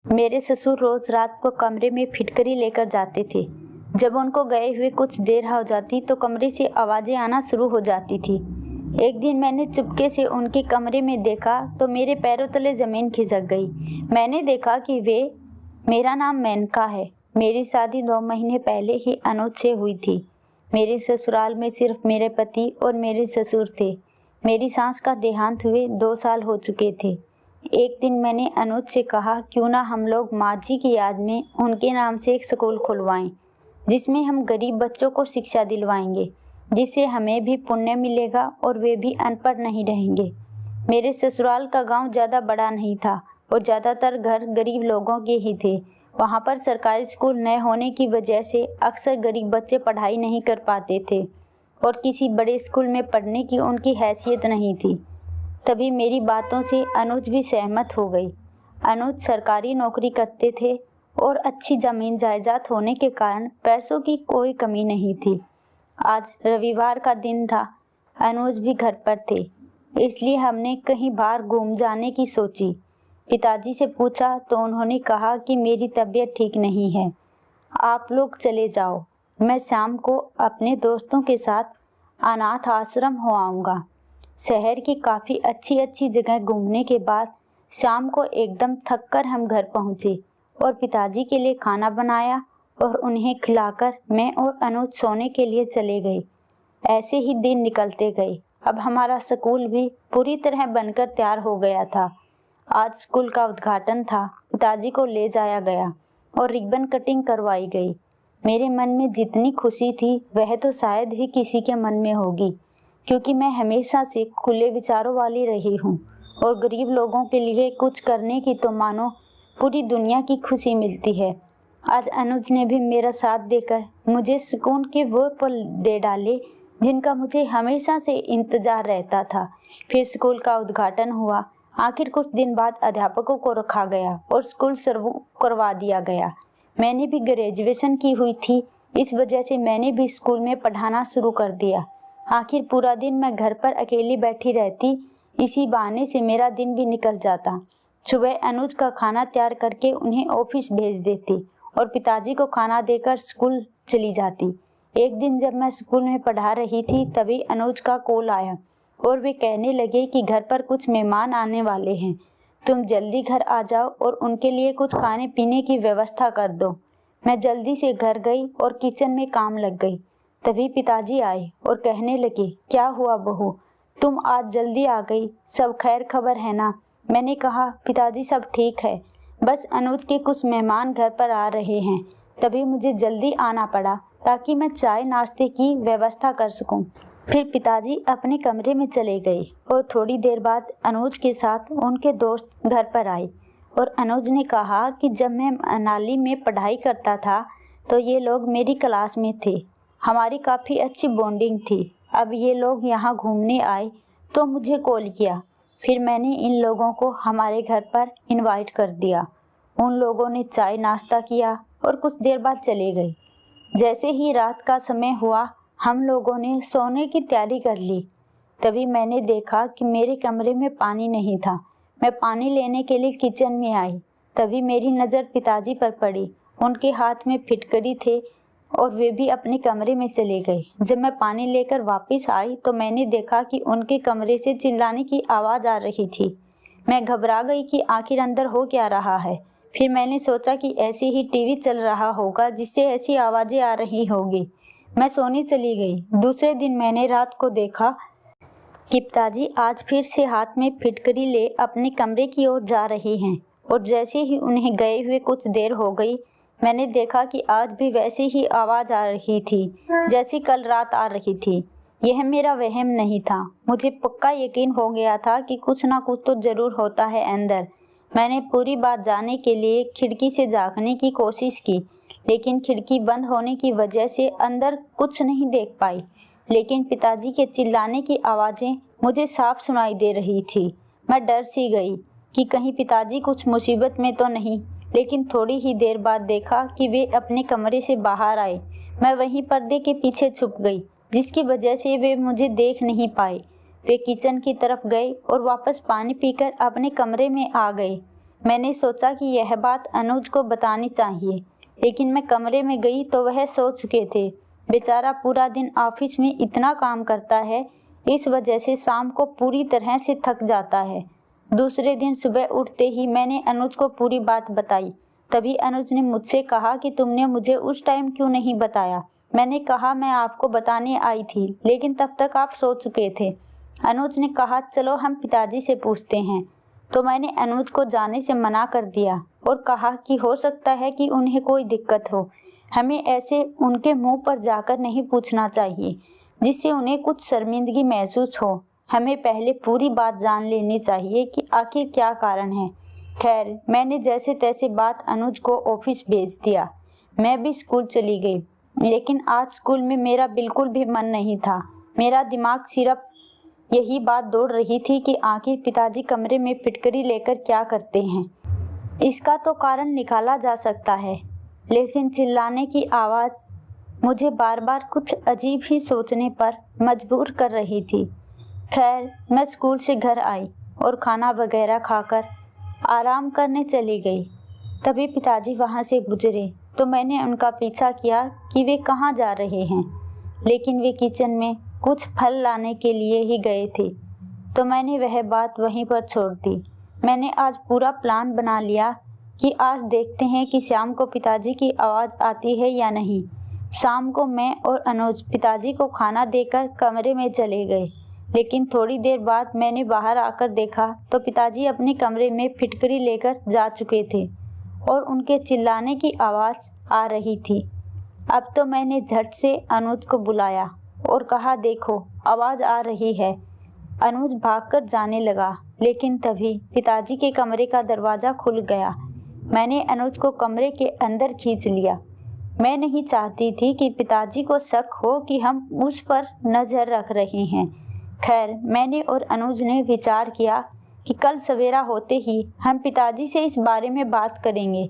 मेरे ससुर रोज रात को कमरे में फिटकरी लेकर जाते थे। जब उनको गए हुए कुछ देर हो जाती तो कमरे से आवाजें आना शुरू हो जाती थी। एक दिन मैंने चुपके से उनके कमरे में देखा तो मेरे पैरों तले जमीन खिसक गई। मैंने देखा कि मेरा नाम मेनका है। मेरी शादी 2 महीने पहले ही अनुज से हुई थी। मेरे ससुराल में सिर्फ मेरे पति और मेरे ससुर थे। मेरी सास का देहांत हुए 2 साल हो चुके थे। एक दिन मैंने अनुज से कहा, क्यों ना हम लोग माँ जी की याद में उनके नाम से एक स्कूल खुलवाएं, जिसमें हम गरीब बच्चों को शिक्षा दिलवाएंगे, जिससे हमें भी पुण्य मिलेगा और वे भी अनपढ़ नहीं रहेंगे। मेरे ससुराल का गांव ज़्यादा बड़ा नहीं था और ज़्यादातर घर गरीब लोगों के ही थे। वहाँ पर सरकारी स्कूल न होने की वजह से अक्सर गरीब बच्चे पढ़ाई नहीं कर पाते थे और किसी बड़े स्कूल में पढ़ने की उनकी हैसियत नहीं थी। तभी मेरी बातों से अनुज भी सहमत हो गई। अनुज सरकारी नौकरी करते थे और अच्छी ज़मीन जायदाद होने के कारण पैसों की कोई कमी नहीं थी। आज रविवार का दिन था। अनुज भी घर पर थे, इसलिए हमने कहीं बाहर घूम जाने की सोची। पिताजी से पूछा तो उन्होंने कहा कि मेरी तबीयत ठीक नहीं है, आप लोग चले जाओ, मैं शाम को अपने दोस्तों के साथ अनाथ आश्रम हो आऊँगा। शहर की काफ़ी अच्छी जगह घूमने के बाद शाम को एकदम थक कर हम घर पहुँचे और पिताजी के लिए खाना बनाया और उन्हें खिलाकर मैं और अनुज सोने के लिए चले गए। ऐसे ही दिन निकलते गए। अब हमारा स्कूल भी पूरी तरह बनकर तैयार हो गया था। आज स्कूल का उद्घाटन था। पिताजी को ले जाया गया और रिबन कटिंग करवाई गई। मेरे मन में जितनी खुशी थी वह तो शायद ही किसी के मन में होगी, क्योंकि मैं हमेशा से खुले विचारों वाली रही हूँ और गरीब लोगों के लिए कुछ करने की तो मानो पूरी दुनिया की खुशी मिलती है। आज अनुज ने भी मेरा साथ देकर मुझे सुकून के वो पल दे डाले जिनका मुझे हमेशा से इंतजार रहता था। फिर स्कूल का उद्घाटन हुआ। आखिर कुछ दिन बाद अध्यापकों को रखा गया और स्कूल शुरू करवा दिया गया। मैंने भी ग्रेजुएशन की हुई थी, इस वजह से मैंने भी स्कूल में पढ़ाना शुरू कर दिया। आखिर पूरा दिन मैं घर पर अकेली बैठी रहती, इसी बहाने से मेरा दिन भी निकल जाता। सुबह अनुज का खाना तैयार करके उन्हें ऑफिस भेज देती और पिताजी को खाना देकर स्कूल चली जाती। एक दिन जब मैं स्कूल में पढ़ा रही थी तभी अनुज का कॉल आया और वे कहने लगे कि घर पर कुछ मेहमान आने वाले हैं, तुम जल्दी घर आ जाओ और उनके लिए कुछ खाने पीने की व्यवस्था कर दो। मैं जल्दी से घर गई और किचन में काम लग गई। तभी पिताजी आए और कहने लगे, क्या हुआ बहू, तुम आज जल्दी आ गई, सब खैर खबर है ना? मैंने कहा, पिताजी सब ठीक है, बस अनुज के कुछ मेहमान घर पर आ रहे हैं, तभी मुझे जल्दी आना पड़ा ताकि मैं चाय नाश्ते की व्यवस्था कर सकूं। फिर पिताजी अपने कमरे में चले गए और थोड़ी देर बाद अनुज के साथ उनके दोस्त घर पर आए और अनुज ने कहा कि जब मैं मनाली में पढ़ाई करता था तो ये लोग मेरी क्लास में थे, हमारी काफ़ी अच्छी बॉन्डिंग थी। अब ये लोग यहाँ घूमने आए तो मुझे कॉल किया। फिर मैंने इन लोगों को हमारे घर पर इनवाइट कर दिया। उन लोगों ने चाय नाश्ता किया और कुछ देर बाद चले गए। जैसे ही रात का समय हुआ हम लोगों ने सोने की तैयारी कर ली। तभी मैंने देखा कि मेरे कमरे में पानी नहीं था। मैं पानी लेने के लिए किचन में आई। तभी मेरी नज़र पिताजी पर पड़ी। उनके हाथ में फिटकरी थे और वे भी अपने कमरे में चले गए। जब मैं पानी लेकर वापस आई तो मैंने देखा कि उनके कमरे से चिल्लाने की आवाज़ आ रही थी। मैं घबरा गई कि आखिर अंदर हो क्या रहा है। फिर मैंने सोचा कि ऐसे ही टीवी चल रहा होगा जिससे ऐसी आवाज़ें आ रही होगी। मैं सोने चली गई। दूसरे दिन मैंने रात को देखा कि पिताजी आज फिर से हाथ में फिटकरी ले अपने कमरे की ओर जा रहे हैं और जैसे ही उन्हें गए हुए कुछ देर हो गई मैंने देखा कि आज भी वैसे ही आवाज़ आ रही थी जैसी कल रात आ रही थी। यह मेरा वहम नहीं था, मुझे पक्का यकीन हो गया था कि कुछ ना कुछ तो ज़रूर होता है अंदर। मैंने पूरी बात जानने के लिए खिड़की से झांकने की कोशिश की, लेकिन खिड़की बंद होने की वजह से अंदर कुछ नहीं देख पाई। लेकिन पिताजी के चिल्लाने की आवाज़ें मुझे साफ सुनाई दे रही थी। मैं डर सी गई कि कहीं पिताजी कुछ मुसीबत में तो नहीं, लेकिन थोड़ी ही देर बाद देखा कि वे अपने कमरे से बाहर आए। मैं वहीं पर्दे के पीछे छुप गई, जिसकी वजह से वे मुझे देख नहीं पाए। वे किचन की तरफ गए और वापस पानी पीकर अपने कमरे में आ गए। मैंने सोचा कि यह बात अनुज को बतानी चाहिए, लेकिन मैं कमरे में गई तो वह सो चुके थे। बेचारा पूरा दिन ऑफिस में इतना काम करता है, इस वजह से शाम को पूरी तरह से थक जाता है। दूसरे दिन सुबह उठते ही मैंने अनुज को पूरी बात बताई। तभी अनुज ने मुझसे कहा कि तुमने मुझे उस टाइम क्यों नहीं बताया। मैंने कहा मैं आपको बताने आई थी, लेकिन तब तक आप सो चुके थे। अनुज ने कहा चलो हम पिताजी से पूछते हैं। तो मैंने अनुज को जाने से मना कर दिया और कहा कि हो सकता है कि उन्हें कोई दिक्कत हो। हमें ऐसे उनके मुंह पर जाकर नहीं पूछना चाहिए, जिससे उन्हें कुछ शर्मिंदगी महसूस हो। हमें पहले पूरी बात जान लेनी चाहिए कि आखिर क्या कारण है। खैर, मैंने जैसे तैसे बात अनुज को ऑफिस भेज दिया। मैं भी स्कूल चली गई, लेकिन आज स्कूल में मेरा बिल्कुल भी मन नहीं था। मेरा दिमाग सिर्फ यही बात दौड़ रही थी कि आखिर पिताजी कमरे में फिटकरी लेकर क्या करते हैं। इसका तो कारण निकाला जा सकता है, लेकिन चिल्लाने की आवाज़ मुझे बार बार कुछ अजीब ही सोचने पर मजबूर कर रही थी। खैर, मैं स्कूल से घर आई और खाना वगैरह खाकर आराम करने चली गई। तभी पिताजी वहाँ से गुजरे तो मैंने उनका पीछा किया कि वे कहाँ जा रहे हैं, लेकिन वे किचन में कुछ फल लाने के लिए ही गए थे। तो मैंने वह बात वहीं पर छोड़ दी। मैंने आज पूरा प्लान बना लिया कि आज देखते हैं कि शाम को पिताजी की आवाज़ आती है या नहीं। शाम को मैं और अनुज पिताजी को खाना देकर कमरे में चले गए, लेकिन थोड़ी देर बाद मैंने बाहर आकर देखा तो पिताजी अपने कमरे में फिटकरी लेकर जा चुके थे और उनके चिल्लाने की आवाज़ आ रही थी। अब तो मैंने झट से अनुज को बुलाया और कहा देखो आवाज़ आ रही है। अनुज भागकर जाने लगा, लेकिन तभी पिताजी के कमरे का दरवाज़ा खुल गया। मैंने अनुज को कमरे के अंदर खींच लिया। मैं नहीं चाहती थी कि पिताजी को शक हो कि हम उस पर नज़र रख रहे हैं। खैर, मैंने और अनुज ने विचार किया कि कल सवेरा होते ही हम पिताजी से इस बारे में बात करेंगे।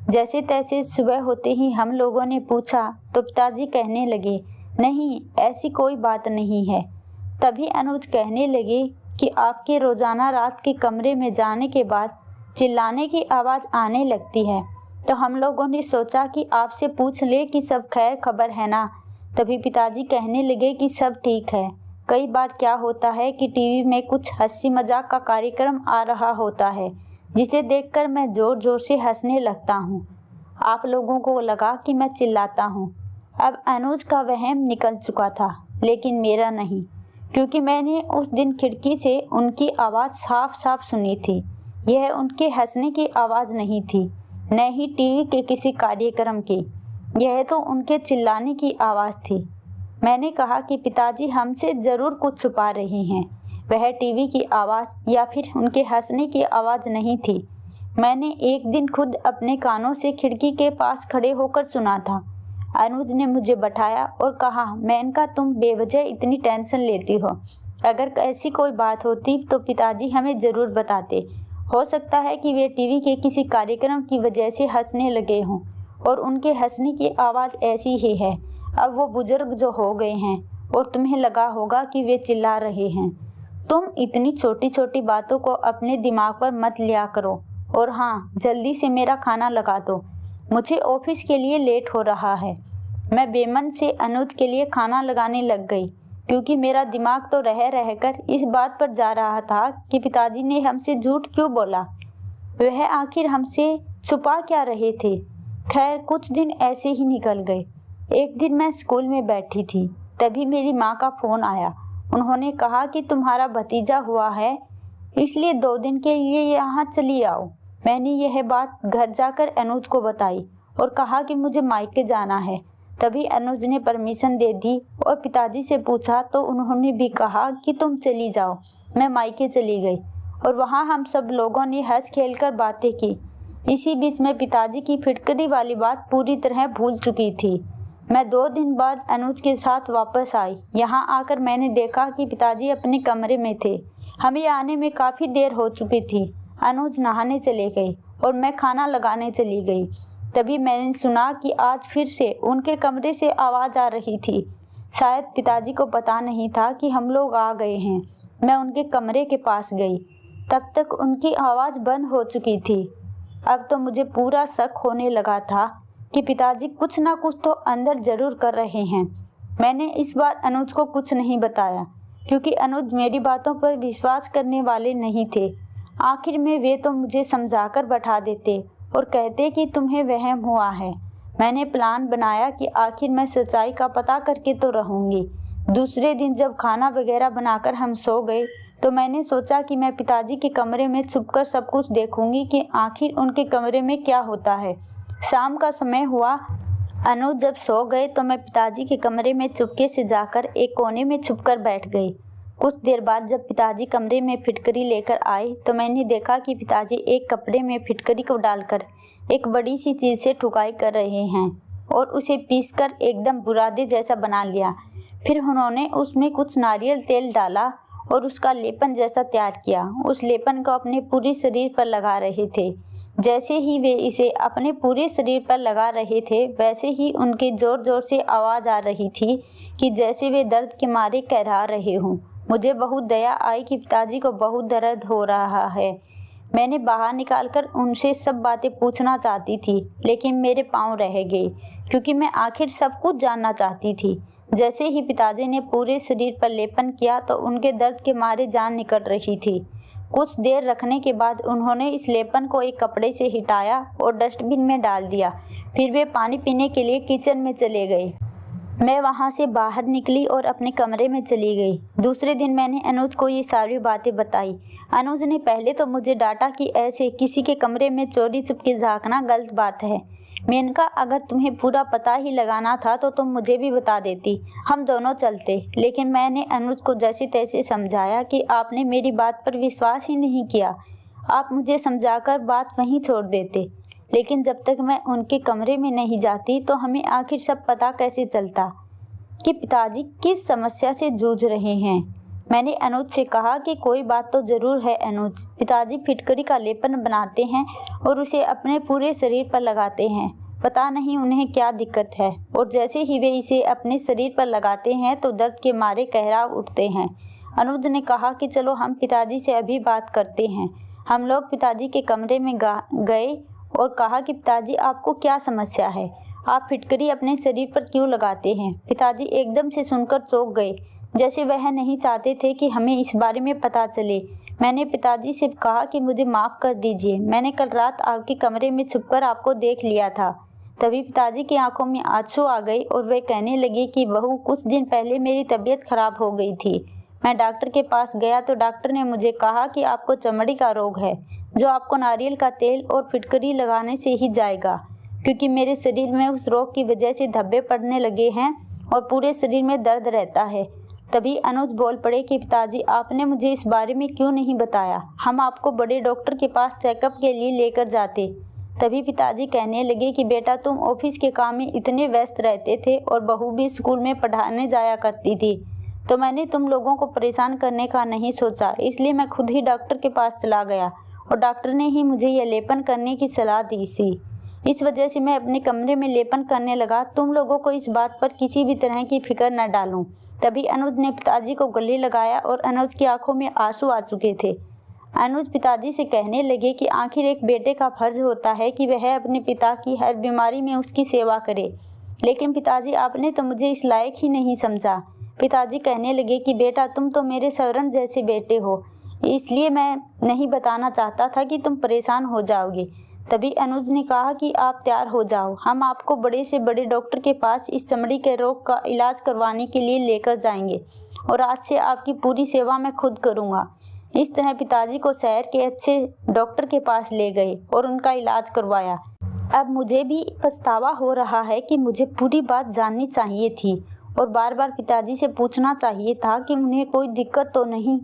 जैसे तैसे सुबह होते ही हम लोगों ने पूछा तो पिताजी कहने लगे नहीं, ऐसी कोई बात नहीं है। तभी अनुज कहने लगे कि आपके रोज़ाना रात के कमरे में जाने के बाद चिल्लाने की आवाज़ आने लगती है, तो हम लोगों ने सोचा कि आपसे पूछ ले कि सब खैर खबर है ना। तभी पिताजी कहने लगे कि सब ठीक है। कई बार क्या होता है कि टीवी में कुछ हंसी मजाक का कार्यक्रम आ रहा होता है, जिसे देखकर मैं ज़ोर ज़ोर से हंसने लगता हूँ। आप लोगों को लगा कि मैं चिल्लाता हूँ। अब अनुज का वहम निकल चुका था, लेकिन मेरा नहीं, क्योंकि मैंने उस दिन खिड़की से उनकी आवाज़ साफ साफ सुनी थी। यह उनके हंसने की आवाज़ नहीं थी, न ही टीवी के किसी कार्यक्रम की। यह तो उनके चिल्लाने की आवाज़ थी। मैंने कहा कि पिताजी हमसे ज़रूर कुछ छुपा रहे हैं। वह टीवी की आवाज़ या फिर उनके हंसने की आवाज़ नहीं थी। मैंने एक दिन खुद अपने कानों से खिड़की के पास खड़े होकर सुना था। अनुज ने मुझे बैठाया और कहा मेनका, तुम बेवजह इतनी टेंशन लेती हो। अगर ऐसी कोई बात होती तो पिताजी हमें ज़रूर बताते। हो सकता है कि वे टीवी के किसी कार्यक्रम की वजह से हंसने लगे हों और उनके हंसने की आवाज़ ऐसी ही है। अब वो बुजुर्ग जो हो गए हैं और तुम्हें लगा होगा कि वे चिल्ला रहे हैं। तुम इतनी छोटी छोटी बातों को अपने दिमाग पर मत लिया करो। और हाँ, जल्दी से मेरा खाना लगा दो, मुझे ऑफिस के लिए लेट हो रहा है। मैं बेमन से अनुज के लिए खाना लगाने लग गई, क्योंकि मेरा दिमाग तो रह रहकर इस बात पर जा रहा था कि पिताजी ने हमसे झूठ क्यों बोला। वह आखिर हमसे छुपा क्या रहे थे। खैर, कुछ दिन ऐसे ही निकल गए। एक दिन मैं स्कूल में बैठी थी, तभी मेरी माँ का फ़ोन आया। उन्होंने कहा कि तुम्हारा भतीजा हुआ है, इसलिए 2 दिन के लिए यहाँ चली आओ। मैंने यह बात घर जाकर अनुज को बताई और कहा कि मुझे मायके जाना है। तभी अनुज ने परमिशन दे दी और पिताजी से पूछा तो उन्होंने भी कहा कि तुम चली जाओ। मैं मायके चली गई और वहाँ हम सब लोगों ने हंस खेल कर बातें की। इसी बीच मैं पिताजी की फिटकरी वाली बात पूरी तरह भूल चुकी थी। मैं 2 दिन बाद अनुज के साथ वापस आई। यहाँ आकर मैंने देखा कि पिताजी अपने कमरे में थे। हमें आने में काफ़ी देर हो चुकी थी। अनुज नहाने चले गए और मैं खाना लगाने चली गई। तभी मैंने सुना कि आज फिर से उनके कमरे से आवाज़ आ रही थी। शायद पिताजी को पता नहीं था कि हम लोग आ गए हैं। मैं उनके कमरे के पास गई, तब तक उनकी आवाज़ बंद हो चुकी थी। अब तो मुझे पूरा शक होने लगा था कि पिताजी कुछ ना कुछ तो अंदर जरूर कर रहे हैं। मैंने इस बार अनुज को कुछ नहीं बताया क्योंकि अनुज मेरी बातों पर विश्वास करने वाले नहीं थे। आखिर में वे तो मुझे समझाकर बैठा देते और कहते कि तुम्हें वहम हुआ है। मैंने प्लान बनाया कि आखिर मैं सच्चाई का पता करके तो रहूंगी। दूसरे दिन जब खाना वगैरह बनाकर हम सो गए तो मैंने सोचा कि मैं पिताजी के कमरे में छुपकर सब कुछ देखूंगी कि आखिर उनके कमरे में क्या होता है। शाम का समय हुआ। अनुज जब सो गए तो मैं पिताजी के कमरे में चुपके से जाकर एक कोने में छुपकर बैठ गई। कुछ देर बाद जब पिताजी कमरे में फिटकरी लेकर आए तो मैंने देखा कि पिताजी एक कपड़े में फिटकरी को डालकर एक बड़ी सी चीज़ से ठुकाई कर रहे हैं और उसे पीसकर एकदम बुरादे जैसा बना लिया। फिर उन्होंने उसमें कुछ नारियल तेल डाला और उसका लेपन जैसा तैयार किया। उस लेपन को अपने पूरे शरीर पर लगा रहे थे। जैसे ही वे इसे अपने पूरे शरीर पर लगा रहे थे वैसे ही उनके ज़ोर ज़ोर से आवाज़ आ रही थी कि जैसे वे दर्द के मारे कहरा रहे हों। मुझे बहुत दया आई कि पिताजी को बहुत दर्द हो रहा है। मैंने बाहर निकालकर उनसे सब बातें पूछना चाहती थी लेकिन मेरे पाँव रह गए क्योंकि मैं आखिर सब कुछ जानना चाहती थी। जैसे ही पिताजी ने पूरे शरीर पर लेपन किया तो उनके दर्द के मारे जान निकल रही थी। कुछ देर रखने के बाद उन्होंने इस लेपन को एक कपड़े से हटाया और डस्टबिन में डाल दिया। फिर वे पानी पीने के लिए किचन में चले गए। मैं वहां से बाहर निकली और अपने कमरे में चली गई। दूसरे दिन मैंने अनुज को ये सारी बातें बताई। अनुज ने पहले तो मुझे डांटा कि ऐसे किसी के कमरे में चोरी चुपके झांकना गलत बात है। मेनका, अगर तुम्हें पूरा पता ही लगाना था तो तुम मुझे भी बता देती, हम दोनों चलते। लेकिन मैंने अनुज को जैसे तैसे समझाया कि आपने मेरी बात पर विश्वास ही नहीं किया। आप मुझे समझाकर बात वहीं छोड़ देते। लेकिन जब तक मैं उनके कमरे में नहीं जाती तो हमें आखिर सब पता कैसे चलता कि पिताजी किस समस्या से जूझ रहे हैं। मैंने अनुज से कहा कि कोई बात तो ज़रूर है अनुज, पिताजी फिटकरी का लेपन बनाते हैं और उसे अपने पूरे शरीर पर लगाते हैं। पता नहीं उन्हें क्या दिक्कत है और जैसे ही वे इसे अपने शरीर पर लगाते हैं तो दर्द के मारे कहरा उठते हैं। अनुज ने कहा कि चलो हम पिताजी से अभी बात करते हैं। हम लोग पिताजी के कमरे में गए और कहा कि पिताजी आपको क्या समस्या है, आप फिटकरी अपने शरीर पर क्यों लगाते हैं। पिताजी एकदम से सुनकर चौंक गए, जैसे वह नहीं चाहते थे कि हमें इस बारे में पता चले। मैंने पिताजी से कहा कि मुझे माफ़ कर दीजिए, मैंने कल रात आपके कमरे में छुपकर आपको देख लिया था। तभी पिताजी की आंखों में आंसू आ गए और वे कहने लगे कि बहू, कुछ दिन पहले मेरी तबीयत खराब हो गई थी। मैं डॉक्टर के पास गया तो डॉक्टर ने मुझे कहा कि आपको चमड़ी का रोग है जो आपको नारियल का तेल और फिटकरी लगाने से ही जाएगा, क्योंकि मेरे शरीर में उस रोग की वजह से धब्बे पड़ने लगे हैं और पूरे शरीर में दर्द रहता है। तभी अनुज बोल पड़े कि पिताजी आपने मुझे इस बारे में क्यों नहीं बताया, हम आपको बड़े डॉक्टर के पास चेकअप के लिए लेकर जाते। तभी पिताजी कहने लगे कि बेटा तुम ऑफिस के काम में इतने व्यस्त रहते थे और बहू भी स्कूल में पढ़ाने जाया करती थी, तो मैंने तुम लोगों को परेशान करने का नहीं सोचा, इसलिए मैं खुद ही डॉक्टर के पास चला गया और डॉक्टर ने ही मुझे यह लेपन करने की सलाह दी थी। इस वजह से मैं अपने कमरे में लेपन करने लगा। तुम लोगों को इस बात पर किसी भी तरह की फिक्र न डालूं। तभी अनुज ने पिताजी को गले लगाया और अनुज की आंखों में आंसू आ चुके थे। अनुज पिताजी से कहने लगे कि आखिर एक बेटे का फर्ज होता है कि वह अपने पिता की हर बीमारी में उसकी सेवा करे, लेकिन पिताजी आपने तो मुझे इस लायक ही नहीं समझा। पिताजी कहने लगे कि बेटा तुम तो मेरे स्वर्ण जैसे बेटे हो, इसलिए मैं नहीं बताना चाहता था कि तुम परेशान हो जाओगे। तभी अनुज ने कहा कि आप तैयार हो जाओ, हम आपको बड़े से बड़े डॉक्टर के पास इस चमड़ी के रोग का इलाज करवाने के लिए लेकर जाएंगे और आज से आपकी पूरी सेवा मैं खुद करूँगा। इस तरह पिताजी को शहर के अच्छे डॉक्टर के पास ले गए और उनका इलाज करवाया। अब मुझे भी पछतावा हो रहा है कि मुझे पूरी बात जाननी चाहिए थी और बार बार पिताजी से पूछना चाहिए था कि उन्हें कोई दिक्कत तो नहीं।